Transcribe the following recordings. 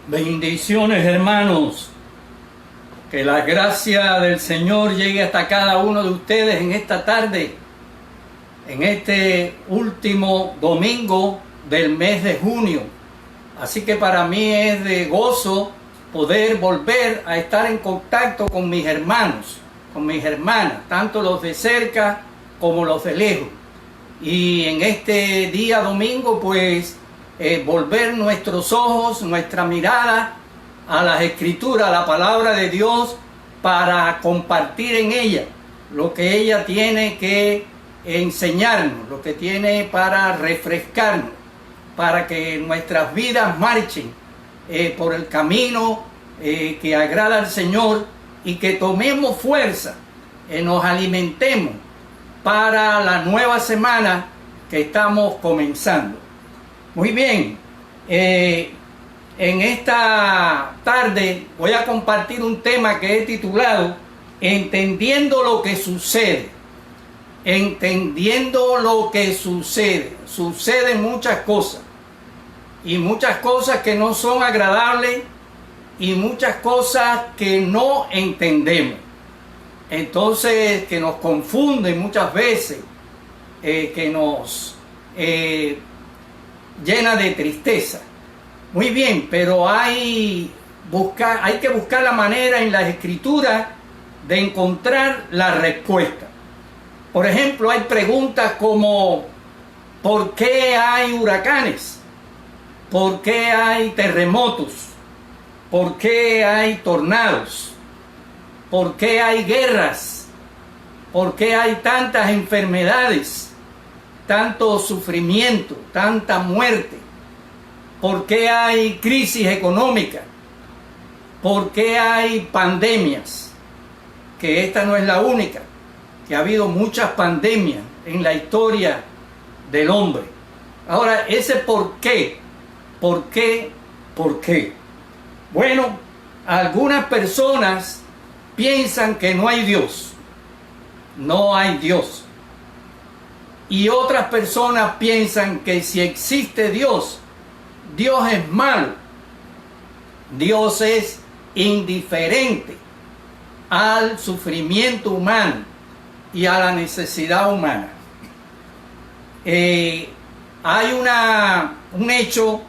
Bendiciones, hermanos. Que la gracia del Señor llegue hasta cada uno de ustedes en esta tarde, en este último domingo del mes de junio. Así que para mí es de gozo poder volver a estar en contacto con mis hermanos, con mis hermanas, tanto los de cerca como los de lejos. Y en este día domingo, pues, volver nuestros ojos, nuestra mirada a las Escrituras, a la palabra de Dios, para compartir en ella lo que ella tiene que enseñarnos, lo que tiene para refrescarnos, para que nuestras vidas marchen por el camino que agrada al Señor y que tomemos fuerza, nos alimentemos para la nueva semana que estamos comenzando. Muy bien, en esta tarde voy a compartir un tema que he titulado Entendiendo lo que sucede. Entendiendo lo que sucede. Suceden muchas cosas, y muchas cosas que no son agradables, y muchas cosas que no entendemos. Entonces, que nos confunden muchas veces, que nos llena de tristeza. Muy bien, pero hay que buscar la manera en las Escrituras de encontrar la respuesta. Por ejemplo, hay preguntas como ¿por qué hay huracanes? ¿Por qué hay terremotos? ¿Por qué hay tornados? ¿Por qué hay guerras? ¿Por qué hay tantas enfermedades? Tanto sufrimiento, tanta muerte. ¿Por qué hay crisis económica? ¿Por qué hay pandemias? Que esta no es la única, que ha habido muchas pandemias en la historia del hombre. Ahora, ese por qué, bueno, algunas personas piensan que no hay Dios. No hay Dios. Y otras personas piensan que si existe Dios, Dios es malo. Dios es indiferente al sufrimiento humano y a la necesidad humana. Hay un hecho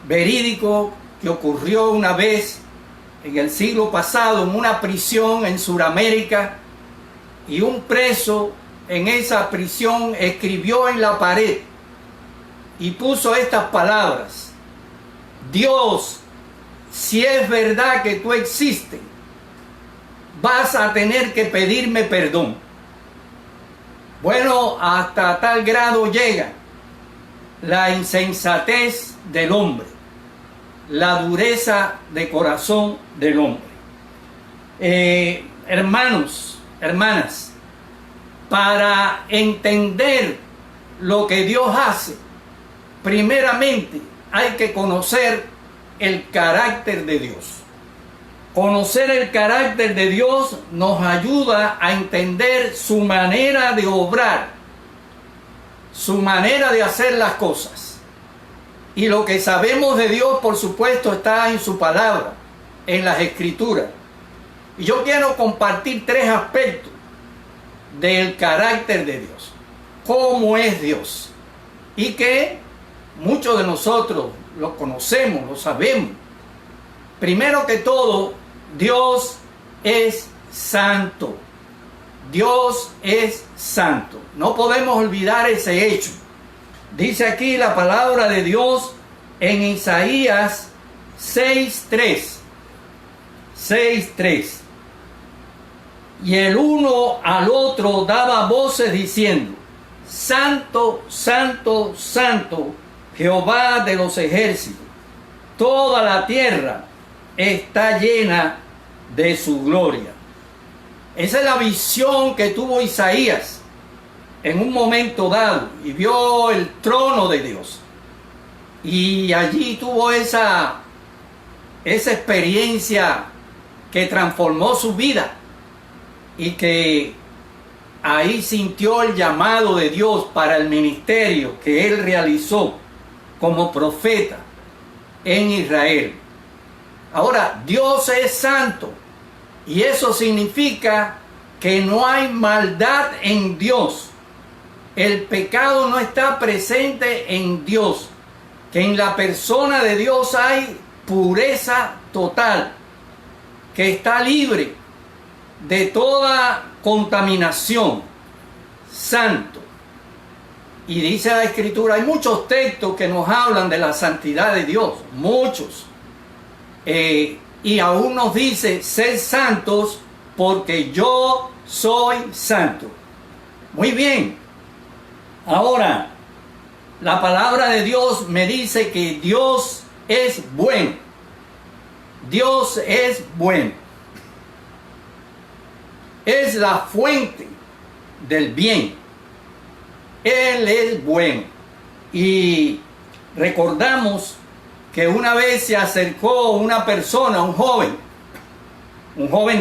verídico que ocurrió una vez en el siglo pasado en una prisión en Sudamérica, y un preso en esa prisión escribió en la pared y puso estas palabras: Dios, si es verdad que tú existes, vas a tener que pedirme perdón. Bueno, hasta tal grado llega la insensatez del hombre, la dureza de corazón del hombre. Hermanos, hermanas, para entender lo que Dios hace, primeramente hay que conocer el carácter de Dios. Conocer el carácter de Dios nos ayuda a entender su manera de obrar, su manera de hacer las cosas. Y lo que sabemos de Dios, por supuesto, está en su palabra, en las Escrituras. Y yo quiero compartir 3 aspectos del carácter de Dios. ¿Cómo es Dios? Y que muchos de nosotros lo conocemos, lo sabemos. Primero que todo, Dios es santo. Dios es santo. No podemos olvidar ese hecho. Dice aquí la palabra de Dios en Isaías 6:3. 6:3. Y el uno al otro daba voces diciendo: Santo, santo, santo, Jehová de los ejércitos. Toda la tierra está llena de su gloria. Esa es la visión que tuvo Isaías en un momento dado, y vio el trono de Dios. Y allí tuvo esa experiencia que transformó su vida, y que ahí sintió el llamado de Dios para el ministerio que él realizó como profeta en Israel. Ahora, Dios es santo y eso significa que no hay maldad en Dios. El pecado no está presente en Dios, que en la persona de Dios hay pureza total, que está libre de toda contaminación, santo. Y dice la Escritura, hay muchos textos que nos hablan de la santidad de Dios, muchos. Y aún nos dice, sed santos porque yo soy santo. Muy bien. Ahora, la palabra de Dios me dice que Dios es bueno. Dios es bueno. Es la fuente del bien. Él es bueno. Y recordamos que una vez se acercó una persona, un joven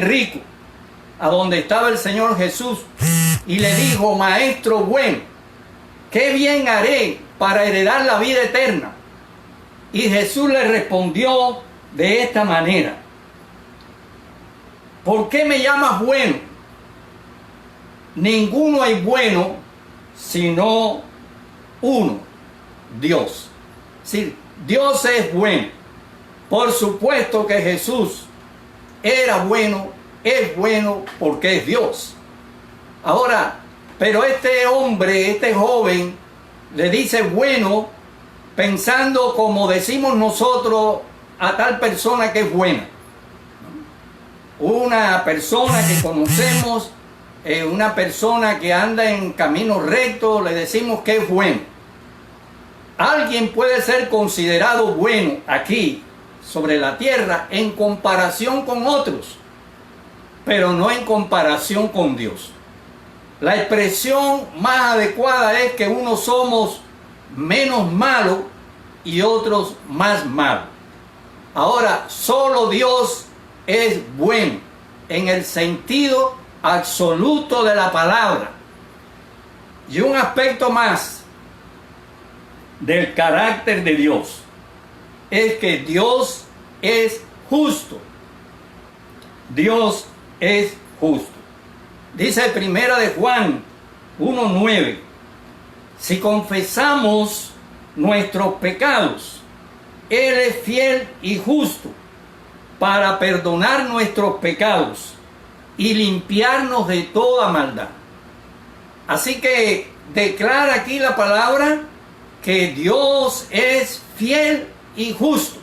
rico, a donde estaba el Señor Jesús, y le dijo, maestro bueno, ¿qué bien haré para heredar la vida eterna? Y Jesús le respondió de esta manera, ¿por qué me llamas bueno? Ninguno es bueno sino uno, Dios. Sí, Dios es bueno. Por supuesto que Jesús era bueno, es bueno porque es Dios. Ahora, pero este hombre, este joven, le dice bueno pensando como decimos nosotros a tal persona que es buena. Una persona que conocemos, una persona que anda en camino recto, le decimos que es bueno. Alguien puede ser considerado bueno aquí sobre la tierra en comparación con otros, pero no en comparación con Dios. La expresión más adecuada es que unos somos menos malos y otros más malos. Ahora, solo Dios es bueno en el sentido absoluto de la palabra. Y un aspecto más del carácter de Dios es que Dios es justo. Dios es justo. Dice primera de Juan 1:9, si confesamos nuestros pecados, Él es fiel y justo para perdonar nuestros pecados y limpiarnos de toda maldad. Así que declara aquí la palabra que Dios es fiel y justo,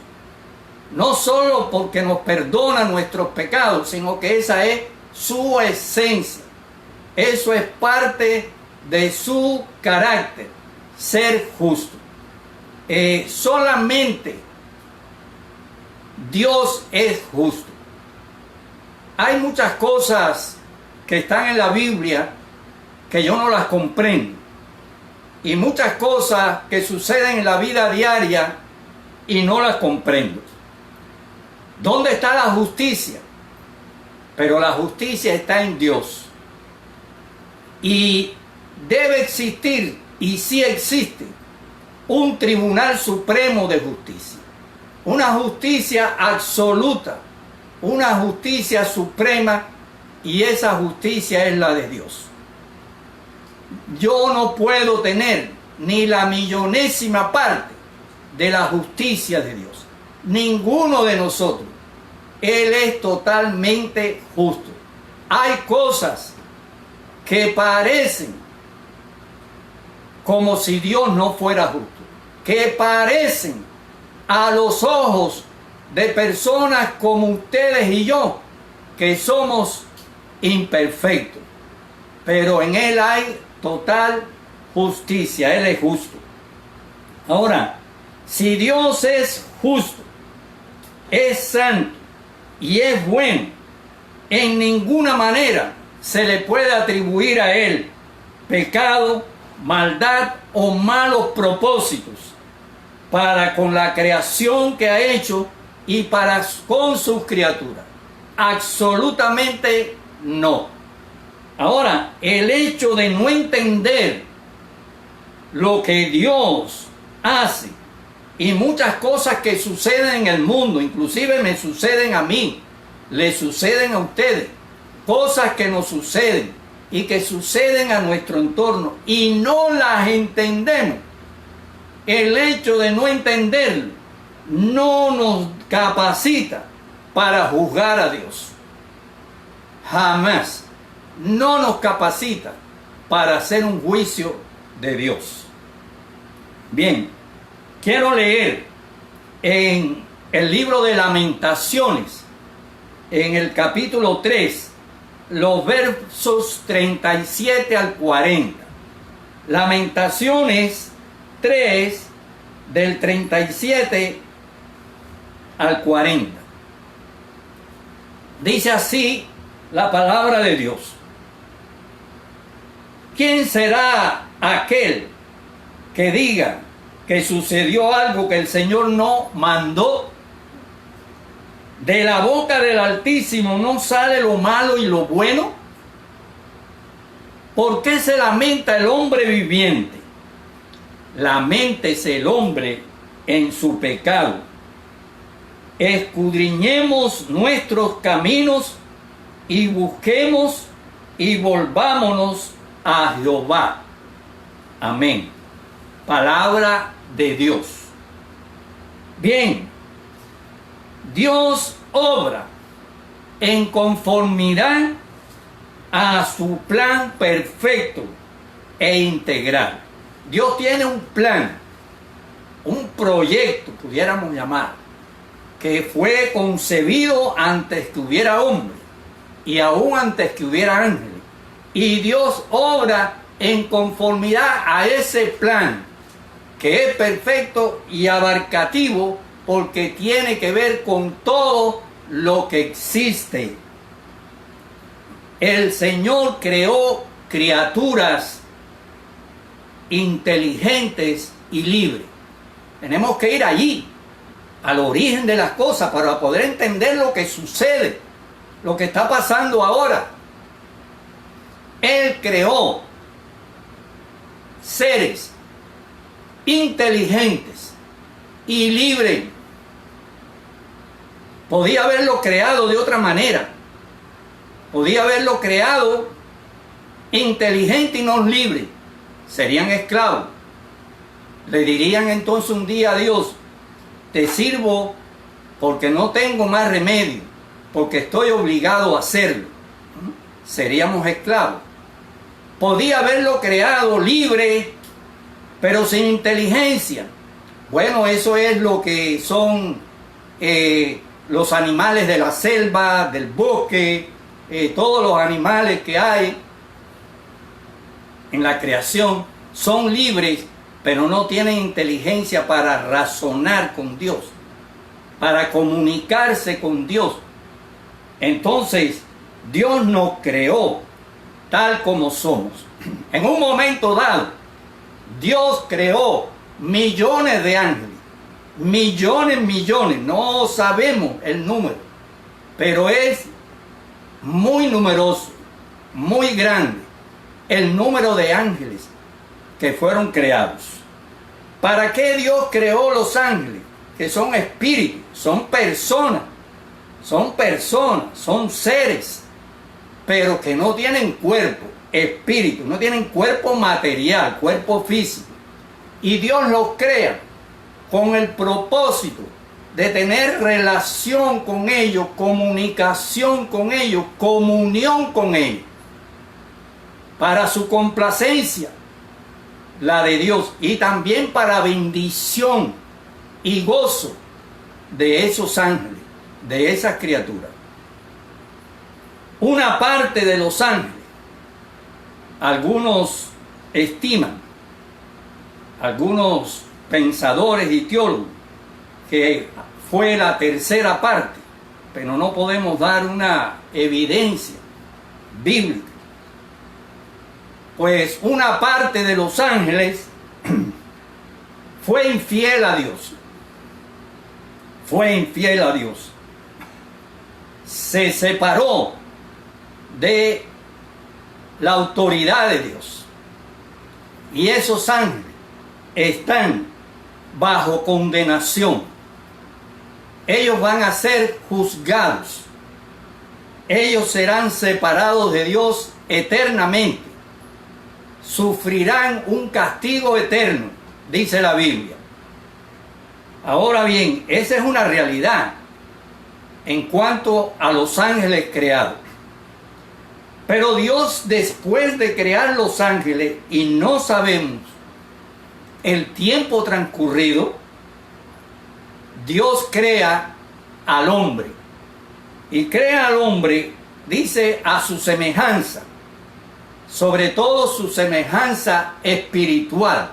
no solo porque nos perdona nuestros pecados, sino que esa es su esencia. Eso es parte de su carácter, ser justo. Solamente Dios es justo. Hay muchas cosas que están en la Biblia que yo no las comprendo, y muchas cosas que suceden en la vida diaria y no las comprendo. ¿Dónde está la justicia? Pero la justicia está en Dios. Y debe existir, y sí existe, un tribunal supremo de justicia. Una justicia absoluta, una justicia suprema, y esa justicia es la de Dios. Yo no puedo tener ni la millonésima parte de la justicia de Dios. Ninguno de nosotros. Él es totalmente justo. Hay cosas que parecen como si Dios no fuera justo, que parecen a los ojos de personas como ustedes y yo, que somos imperfectos, pero en Él hay total justicia. Él es justo. Ahora, si Dios es justo, es santo y es bueno, en ninguna manera se le puede atribuir a Él pecado, maldad o malos propósitos para con la creación que ha hecho y para con sus criaturas. Absolutamente no. Ahora, el hecho de no entender lo que Dios hace Y muchas cosas que suceden en el mundo, inclusive me suceden a mí, le suceden a ustedes. Cosas que nos suceden y que suceden a nuestro entorno y no las entendemos. El hecho de no entenderlo no nos capacita para juzgar a Dios. Jamás. No nos capacita para hacer un juicio de Dios. Bien, quiero leer en el libro de Lamentaciones, en el capítulo 3, los versos 37 al 40. Lamentaciones 3, del 37 al 40. Dice así la palabra de Dios. ¿Quién será aquel que diga que sucedió algo que el Señor no mandó? De la boca del Altísimo no sale lo malo y lo bueno. ¿Por qué se lamenta el hombre viviente? Laméntese el hombre en su pecado. Escudriñemos nuestros caminos y busquemos y volvámonos a Jehová. Amén. Palabra de Dios. Bien, Dios obra en conformidad a su plan perfecto e integral. Dios tiene un plan, un proyecto, pudiéramos llamar, que fue concebido antes que hubiera hombre y aún antes que hubiera ángeles. Y Dios obra en conformidad a ese plan, que es perfecto y abarcativo, porque tiene que ver con todo lo que existe. El Señor creó criaturas inteligentes y libres. Tenemos que ir allí, al origen de las cosas, para poder entender lo que sucede, lo que está pasando ahora. Él creó seres inteligentes y libres. Podía haberlo creado de otra manera. Podía haberlo creado inteligente y no libre. Serían esclavos. Le dirían entonces un día a Dios: te sirvo porque no tengo más remedio, porque estoy obligado a hacerlo. Seríamos esclavos. Podía haberlo creado libre, pero sin inteligencia. Bueno, eso es lo que son los animales de la selva, del bosque, todos los animales que hay en la creación son libres, pero no tienen inteligencia para razonar con Dios, para comunicarse con Dios. Entonces, Dios nos creó tal como somos. En un momento dado, Dios creó millones de ángeles, millones, no sabemos el número, pero es muy numeroso, muy grande el número de ángeles que fueron creados. ¿Para qué Dios creó los ángeles? Que son espíritus, son personas, son seres, pero que no tienen cuerpo, espíritu, no tienen cuerpo material, cuerpo físico. Y Dios los crea con el propósito de tener relación con ellos, comunicación con ellos, comunión con ellos, para su complacencia, la de Dios, y también para bendición y gozo de esos ángeles, de esas criaturas. Una parte de los ángeles, algunos estiman, algunos pensadores y teólogos, que fue la tercera parte, pero no podemos dar una evidencia bíblica. Pues una parte de los ángeles fue infiel a Dios. Fue infiel a Dios. Se separó de la autoridad de Dios. Y esos ángeles están bajo condenación. Ellos van a ser juzgados. Ellos serán separados de Dios eternamente. Sufrirán un castigo eterno, dice la Biblia. Ahora bien, esa es una realidad en cuanto a los ángeles creados. Pero Dios, después de crear los ángeles, y no sabemos el tiempo transcurrido, Dios crea al hombre. Y crea al hombre, dice, a su semejanza, sobre todo su semejanza espiritual.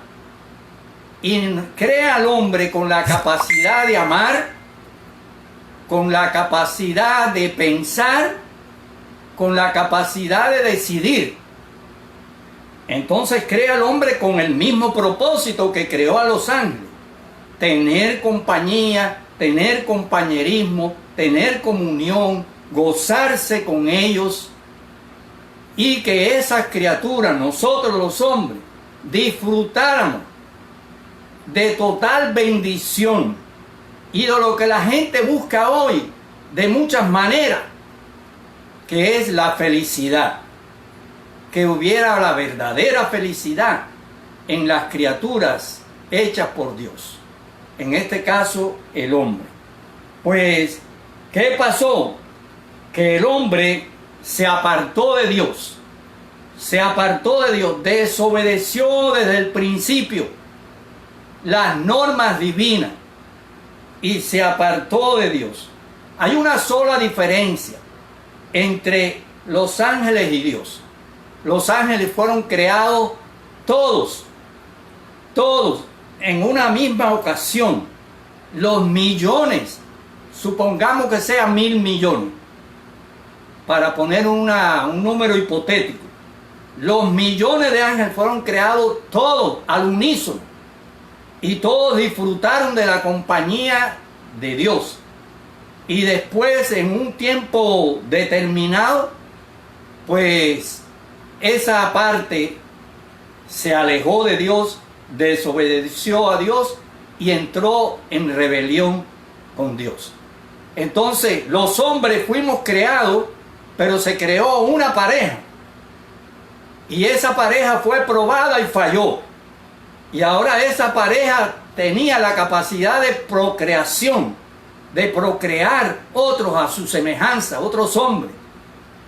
Y crea al hombre con la capacidad de amar, con la capacidad de pensar, con la capacidad de decidir. Entonces crea al hombre con el mismo propósito que creó a los ángeles: tener compañía, tener compañerismo, tener comunión, gozarse con ellos, y que esas criaturas, nosotros los hombres, disfrutáramos de total bendición y de lo que la gente busca hoy de muchas maneras, que es la felicidad. Que hubiera la verdadera felicidad en las criaturas hechas por Dios, en este caso el hombre. Pues, ¿qué pasó? Que el hombre se apartó de Dios, desobedeció desde el principio las normas divinas y se apartó de Dios. Hay una sola diferencia entre los ángeles y Dios. Los ángeles fueron creados todos en una misma ocasión. Los millones, supongamos que sean 1.000 millones, para poner un número hipotético. Los millones de ángeles fueron creados todos al unísono, y todos disfrutaron de la compañía de Dios. Y después, en un tiempo determinado, pues esa parte se alejó de Dios, desobedeció a Dios y entró en rebelión con Dios. Entonces, los hombres fuimos creados, pero se creó una pareja, y esa pareja fue probada y falló. Y ahora esa pareja tenía la capacidad de procreación, de procrear otros a su semejanza, otros hombres.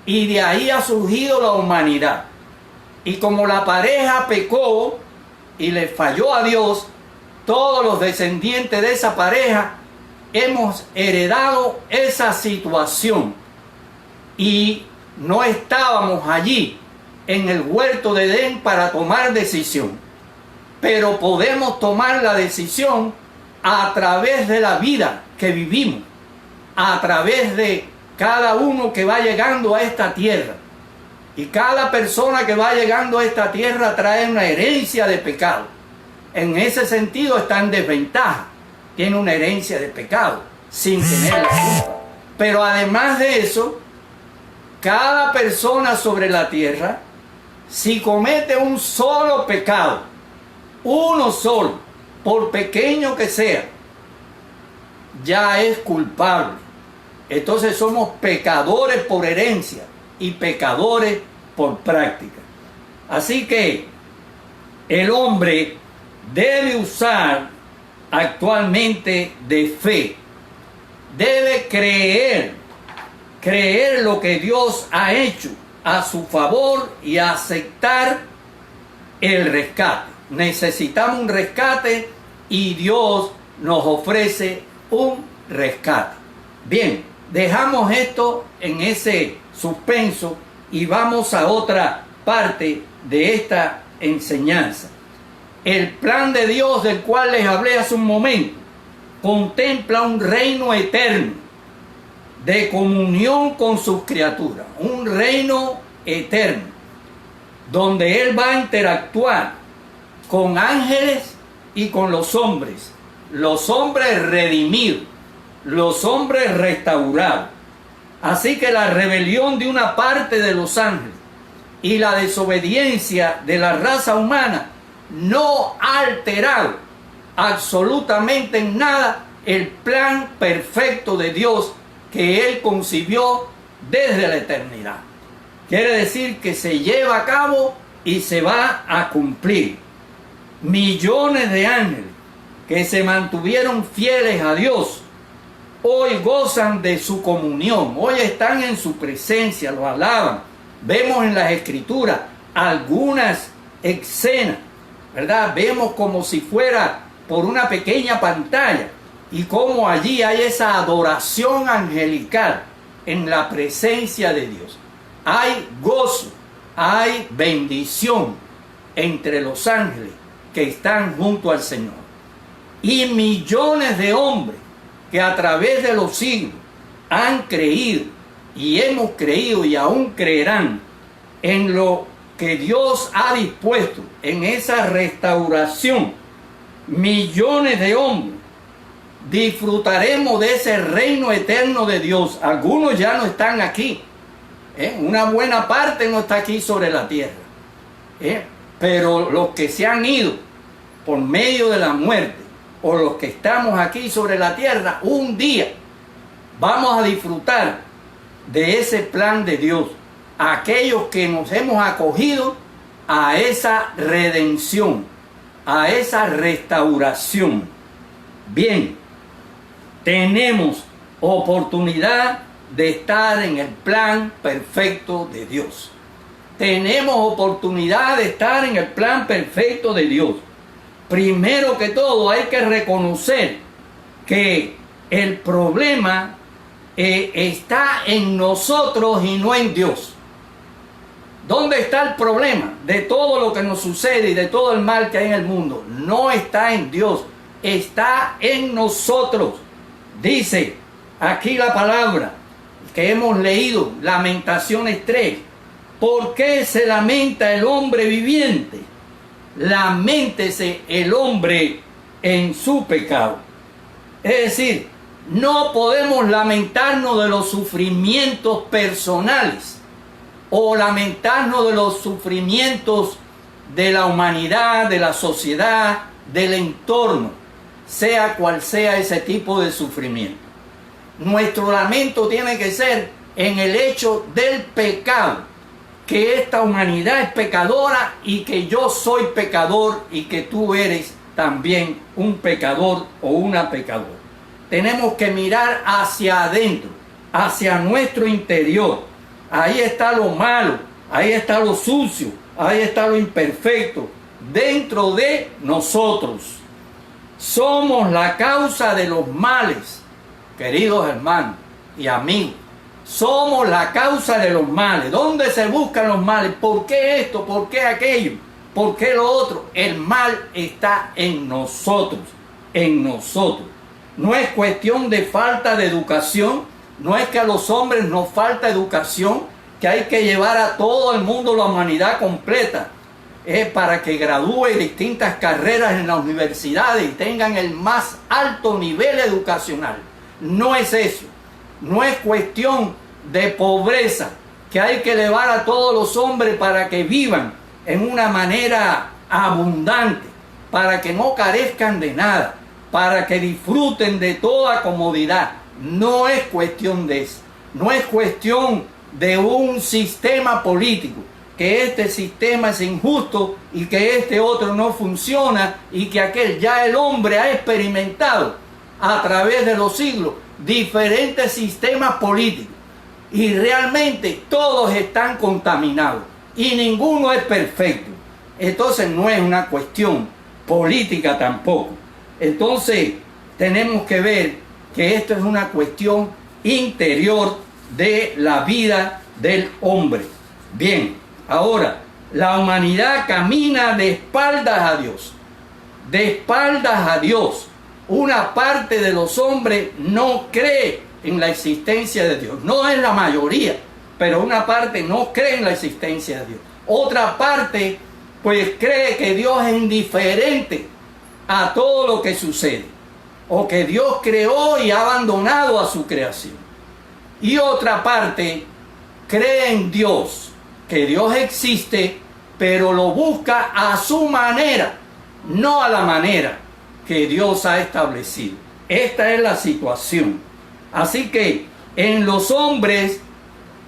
Y de ahí ha surgido la humanidad. Y como la pareja pecó y le falló a Dios, todos los descendientes de esa pareja hemos heredado esa situación. Y no estábamos allí en el huerto de Edén para tomar decisión. Pero podemos tomar la decisión a través de la vida que vivimos, a través de cada uno que va llegando a esta tierra. Y cada persona que va llegando a esta tierra trae una herencia de pecado. En ese sentido está en desventaja. Tiene una herencia de pecado, sin tener la culpa. Pero además de eso, cada persona sobre la tierra, si comete un solo pecado, uno solo, por pequeño que sea, ya es culpable. Entonces somos pecadores por herencia y pecadores por práctica. Así que el hombre debe usar actualmente de fe. Debe creer lo que Dios ha hecho a su favor y aceptar el rescate. Necesitamos un rescate y Dios nos ofrece un rescate. Bien, dejamos esto en ese suspenso y vamos a otra parte de esta enseñanza. El plan de Dios, del cual les hablé hace un momento, contempla un reino eterno de comunión con sus criaturas, un reino eterno donde Él va a interactuar con ángeles y con los hombres redimidos, los hombres restaurados. Así que la rebelión de una parte de los ángeles y la desobediencia de la raza humana no ha alterado absolutamente en nada el plan perfecto de Dios que Él concibió desde la eternidad. Quiere decir que se lleva a cabo y se va a cumplir. Millones de ángeles que se mantuvieron fieles a Dios hoy gozan de su comunión, hoy están en su presencia, lo alaban. Vemos en las Escrituras algunas escenas, ¿verdad? Vemos como si fuera por una pequeña pantalla y cómo allí hay esa adoración angelical en la presencia de Dios. Hay gozo, hay bendición entre los ángeles que están junto al Señor. Y millones de hombres que a través de los siglos han creído y hemos creído y aún creerán en lo que Dios ha dispuesto, en esa restauración. Millones de hombres disfrutaremos de ese reino eterno de Dios. Algunos ya no están aquí, una buena parte no está aquí sobre la tierra, pero los que se han ido por medio de la muerte, o los que estamos aquí sobre la tierra, un día vamos a disfrutar de ese plan de Dios. Aquellos que nos hemos acogido a esa redención, a esa restauración. Bien, tenemos oportunidad de estar en el plan perfecto de Dios. Tenemos oportunidad de estar en el plan perfecto de Dios. Primero que todo hay que reconocer que el problema está en nosotros y no en Dios. ¿Dónde está el problema de todo lo que nos sucede y de todo el mal que hay en el mundo? No está en Dios, está en nosotros. Dice aquí la palabra que hemos leído, Lamentaciones 3. ¿Por qué se lamenta el hombre viviente? Laméntese el hombre en su pecado. Es decir, no podemos lamentarnos de los sufrimientos personales o lamentarnos de los sufrimientos de la humanidad, de la sociedad, del entorno, sea cual sea ese tipo de sufrimiento. Nuestro lamento tiene que ser en el hecho del pecado, que esta humanidad es pecadora y que yo soy pecador y que tú eres también un pecador o una pecadora. Tenemos que mirar hacia adentro, hacia nuestro interior. Ahí está lo malo, ahí está lo sucio, ahí está lo imperfecto, dentro de nosotros. Somos la causa de los males, queridos hermanos y amigos. Somos la causa de los males. ¿Dónde se buscan los males? ¿Por qué esto? ¿Por qué aquello? ¿Por qué lo otro? El mal está en nosotros, en nosotros. No es cuestión de falta de educación, no es que a los hombres nos falta educación, que hay que llevar a todo el mundo, la humanidad completa, para que gradúe distintas carreras en las universidades y tengan el más alto nivel educacional. No es eso. No es cuestión de pobreza, que hay que elevar a todos los hombres para que vivan en una manera abundante, para que no carezcan de nada, para que disfruten de toda comodidad. No es cuestión de eso. No es cuestión de un sistema político, que este sistema es injusto y que este otro no funciona y que aquel. Ya el hombre ha experimentado a través de los siglos diferentes sistemas políticos y realmente todos están contaminados y ninguno es perfecto. Entonces no es una cuestión política tampoco. Entonces tenemos que ver que esto es una cuestión interior de la vida del hombre. Bien, ahora la humanidad camina de espaldas a Dios, de espaldas a Dios. Una parte de los hombres no cree en la existencia de Dios. No es la mayoría, pero una parte no cree en la existencia de Dios. Otra parte, pues, cree que Dios es indiferente a todo lo que sucede, o que Dios creó y ha abandonado a su creación. Y otra parte cree en Dios, que Dios existe, pero lo busca a su manera, no a la manera que Dios ha establecido. Esta es la situación. Así que en los hombres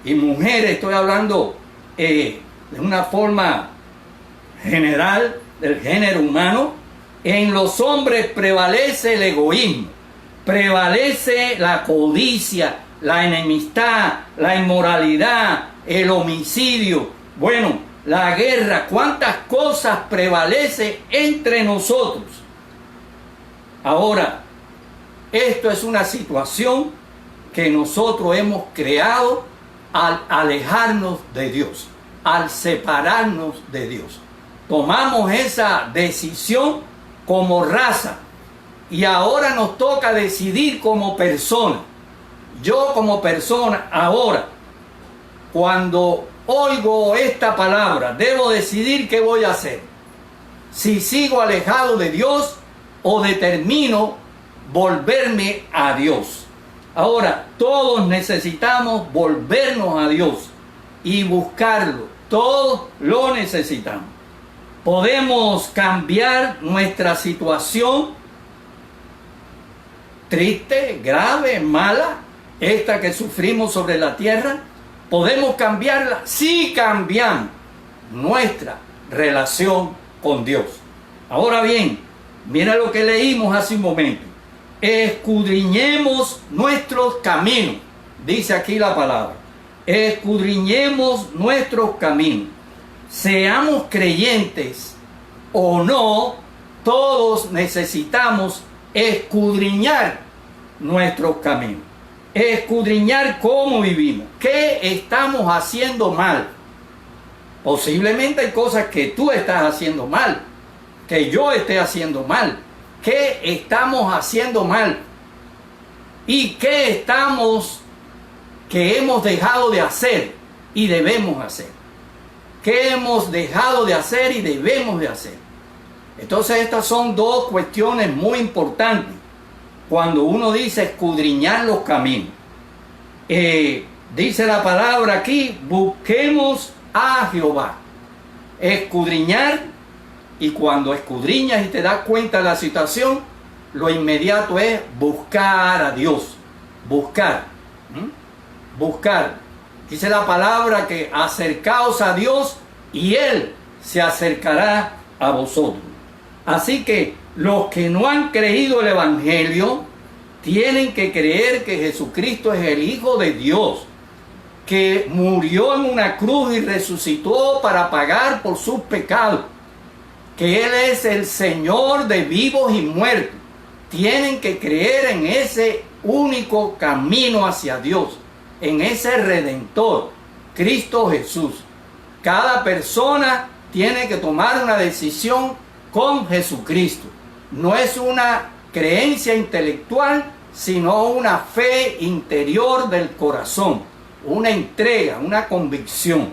y mujeres, estoy hablando de una forma general del género humano, en los hombres prevalece el egoísmo, prevalece la codicia, la enemistad, la inmoralidad, el homicidio, bueno, la guerra, cuántas cosas prevalecen entre nosotros. Ahora, esto es una situación que nosotros hemos creado al alejarnos de Dios, al separarnos de Dios. Tomamos esa decisión como raza y ahora nos toca decidir como persona. Yo como persona ahora, cuando oigo esta palabra, debo decidir qué voy a hacer. Si sigo alejado de Dios o determino volverme a Dios. Ahora, todos necesitamos volvernos a Dios y buscarlo. Todos lo necesitamos. Podemos cambiar nuestra situación triste, grave, mala, esta que sufrimos sobre la tierra. Podemos cambiarla si cambiamos nuestra relación con Dios. Ahora bien, mira lo que leímos hace un momento. Escudriñemos nuestros caminos, dice aquí la palabra. Escudriñemos nuestros caminos. Seamos creyentes o no, todos necesitamos escudriñar nuestros caminos. Escudriñar cómo vivimos, qué estamos haciendo mal. Posiblemente hay cosas que tú estás haciendo mal, que yo esté haciendo mal. ¿Qué estamos haciendo mal? ¿Y qué que hemos dejado de hacer y debemos hacer? ¿Qué hemos dejado de hacer y debemos de hacer? Entonces estas son dos cuestiones muy importantes cuando uno dice escudriñar los caminos. Dice la palabra aquí, busquemos a Jehová. Escudriñar. Y cuando escudriñas y te das cuenta de la situación, lo inmediato es buscar a Dios. Buscar. Buscar. Dice la palabra que acercaos a Dios y Él se acercará a vosotros. Así que los que no han creído el Evangelio tienen que creer que Jesucristo es el Hijo de Dios, que murió en una cruz y resucitó para pagar por sus pecados, que Él es el Señor de vivos y muertos. Tienen que creer en ese único camino hacia Dios, en ese Redentor, Cristo Jesús. Cada persona tiene que tomar una decisión con Jesucristo. No es una creencia intelectual, sino una fe interior del corazón, una entrega, una convicción.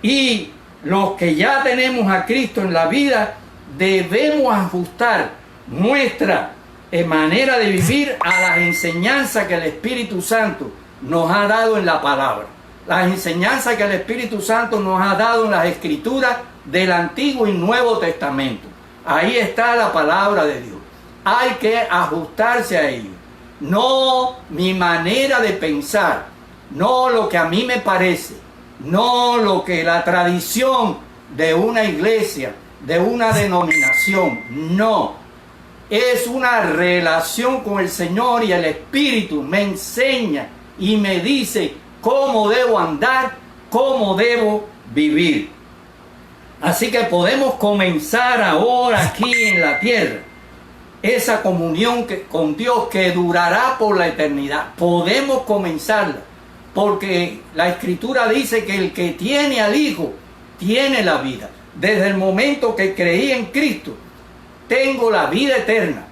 Y los que ya tenemos a Cristo en la vida, debemos ajustar nuestra manera de vivir a las enseñanzas que el Espíritu Santo nos ha dado en la palabra. Las enseñanzas que el Espíritu Santo nos ha dado en las Escrituras del Antiguo y Nuevo Testamento. Ahí está la palabra de Dios. Hay que ajustarse a ello. No mi manera de pensar, no lo que a mí me parece, no lo que la tradición de una iglesia, de una denominación, no. Es una relación con el Señor y el Espíritu me enseña y me dice cómo debo andar, cómo debo vivir. Así que podemos comenzar ahora aquí en la tierra esa comunión con Dios que durará por la eternidad. Podemos comenzarla porque la Escritura dice que el que tiene al Hijo tiene la vida. Desde el momento que creí en Cristo, tengo la vida eterna.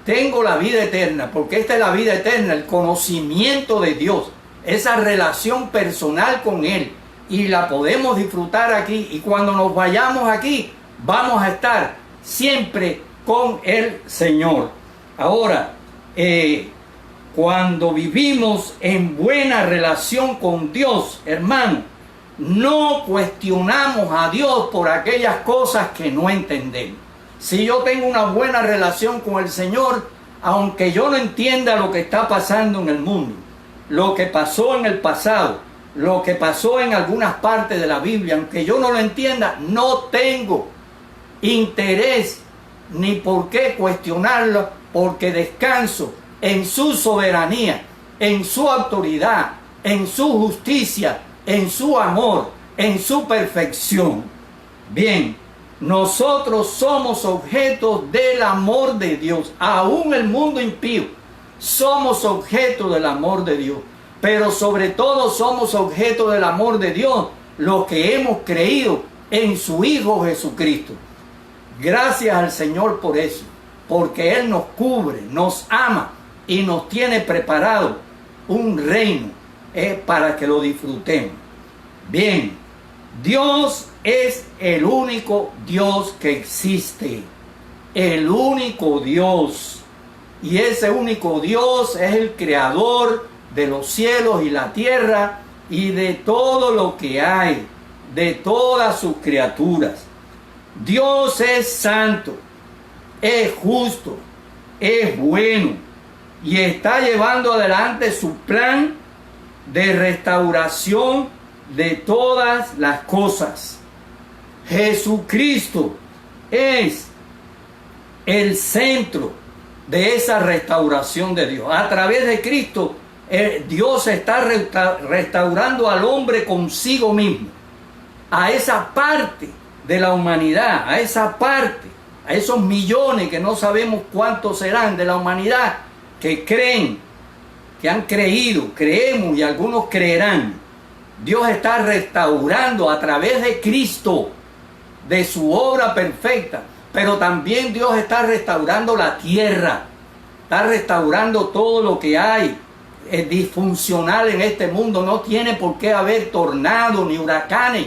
Tengo la vida eterna, porque esta es la vida eterna, el conocimiento de Dios, esa relación personal con Él. Y la podemos disfrutar aquí. Y cuando nos vayamos aquí, vamos a estar siempre con el Señor. Ahora, cuando vivimos en buena relación con Dios, hermano, no cuestionamos a Dios por aquellas cosas que no entendemos. si yo tengo una buena relación con el Señor, aunque yo no entienda lo que está pasando en el mundo, lo que pasó en el pasado, lo que pasó en algunas partes de la Biblia, aunque yo no lo entienda, no tengo interés ni por qué cuestionarlo, porque descanso en su soberanía, en su autoridad, en su justicia, en su amor, en su perfección. Bien, nosotros somos objetos del amor de Dios. Aún el mundo impío, somos objetos del amor de Dios. Pero sobre todo somos objetos del amor de Dios, los que hemos creído en su Hijo Jesucristo. Gracias al Señor por eso, porque Él nos cubre, nos ama y nos tiene preparado un reino para que lo disfrutemos. Bien, Dios es el único Dios que existe, el único Dios. Y ese único Dios es el creador de los cielos y la tierra y de todo lo que hay, de todas sus criaturas. Dios es santo, es justo, es bueno y está llevando adelante su plan de restauración de todas las cosas. Jesucristo es el centro de esa restauración de Dios. A través de Cristo, Dios está restaurando al hombre consigo mismo, a esa parte de la humanidad, a esa parte, a esos millones que no sabemos cuántos serán de la humanidad que creen, que han creído, creemos y algunos creerán. Dios está restaurando a través de Cristo, de su obra perfecta, pero también Dios está restaurando la tierra, está restaurando todo lo que hay disfuncional en este mundo. No tiene por qué haber tornados ni huracanes,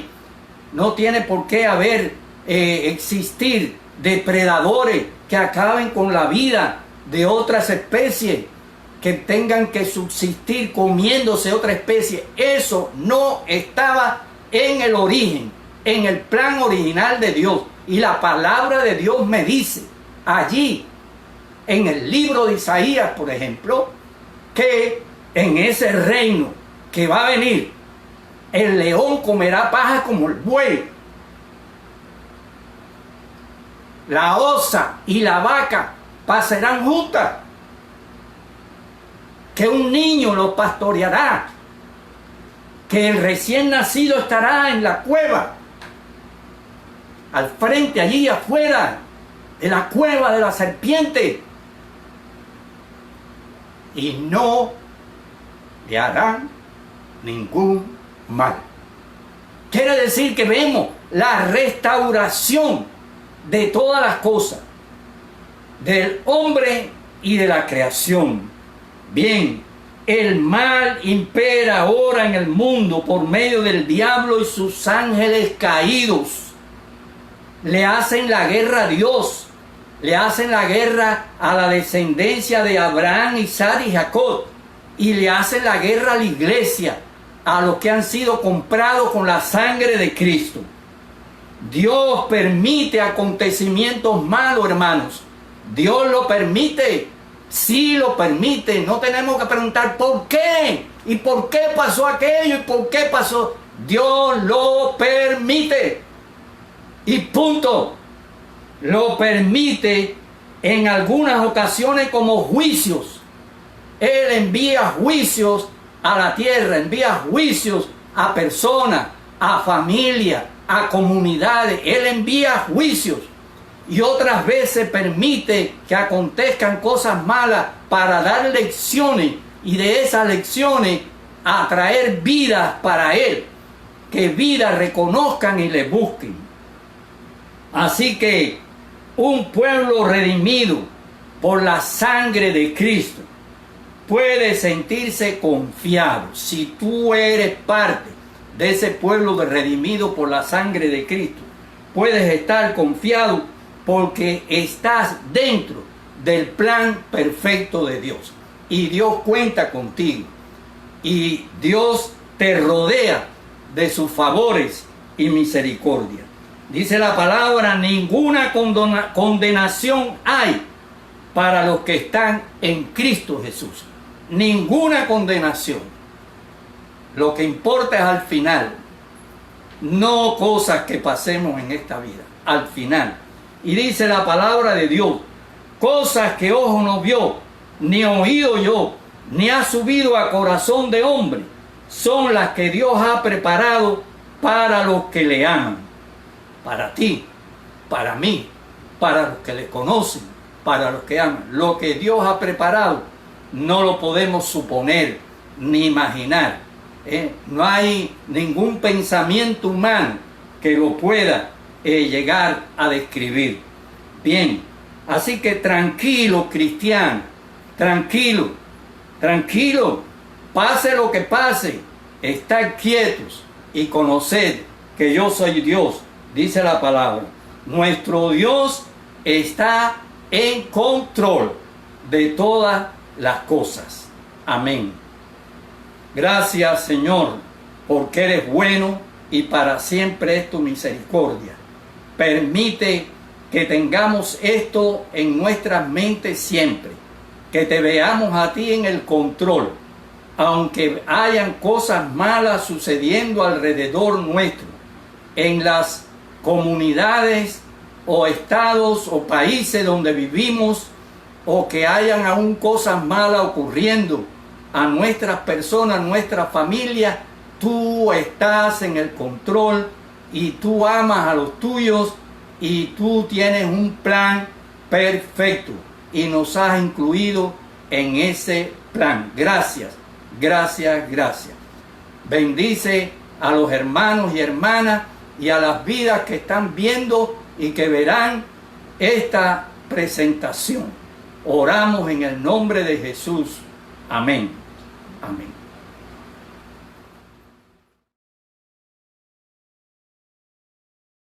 no tiene por qué haber existir depredadores que acaben con la vida de otras especies, que tengan que subsistir comiéndose otra especie. Eso no estaba en el origen, en el plan original de Dios. Y la palabra de Dios me dice allí, en el libro de Isaías, por ejemplo, que en ese reino que va a venir, el león comerá paja como el buey, la osa y la vaca pasarán juntas, que un niño los pastoreará, que el recién nacido estará en la cueva, al frente, allí afuera de la cueva de la serpiente, y no le harán ningún mal. Quiere decir que vemos la restauración de todas las cosas, del hombre y de la creación. Bien, el mal impera ahora en el mundo por medio del diablo y sus ángeles caídos. Le hacen la guerra a Dios, le hacen la guerra a la descendencia de Abraham, Isaac y Jacob, y le hacen la guerra a la iglesia, a los que han sido comprados con la sangre de Cristo. Dios permite acontecimientos malos, hermanos. Dios lo permite, sí lo permite. No tenemos que preguntar por qué, y por qué pasó aquello, y por qué pasó. Dios lo permite, y punto. Lo permite en algunas ocasiones como juicios. Él envía juicios a la tierra, envía juicios a personas, a familias, a comunidades. Él envía juicios, y otras veces permite que acontezcan cosas malas para dar lecciones, y de esas lecciones atraer vidas para Él, que vidas reconozcan y le busquen. Así que un pueblo redimido por la sangre de Cristo puede sentirse confiado. Si tú eres parte de ese pueblo redimido por la sangre de Cristo, puedes estar confiado porque estás dentro del plan perfecto de Dios. Y Dios cuenta contigo. Y Dios te rodea de sus favores y misericordia. Dice la palabra, ninguna condenación hay para los que están en Cristo Jesús. Ninguna condenación. Lo que importa es al final, no cosas que pasemos en esta vida, al final. Y dice la palabra de Dios, cosas que ojo no vio, ni oído yo, ni ha subido a corazón de hombre, son las que Dios ha preparado para los que le aman. Para ti, para mí, para los que le conocen, para los que aman. Lo que Dios ha preparado no lo podemos suponer ni imaginar. No hay ningún pensamiento humano que lo pueda llegar a describir. Bien, así que tranquilo, cristiano, tranquilo, pase lo que pase, estad quietos y conoced que yo soy Dios, dice la palabra. Nuestro Dios está en control de todas las cosas. Amén. Gracias, Señor, porque eres bueno y para siempre es tu misericordia. Permite que tengamos esto en nuestras mentes siempre, que te veamos a ti en el control, aunque hayan cosas malas sucediendo alrededor nuestro, en las comunidades o estados o países donde vivimos, o que hayan aún cosas malas ocurriendo a nuestras personas, nuestra familia. Tú estás en el control y tú amas a los tuyos y tú tienes un plan perfecto y nos has incluido en ese plan. Gracias, gracias, gracias. Bendice a los hermanos y hermanas y a las vidas que están viendo y que verán esta presentación. Oramos en el nombre de Jesús. Amén. Amén.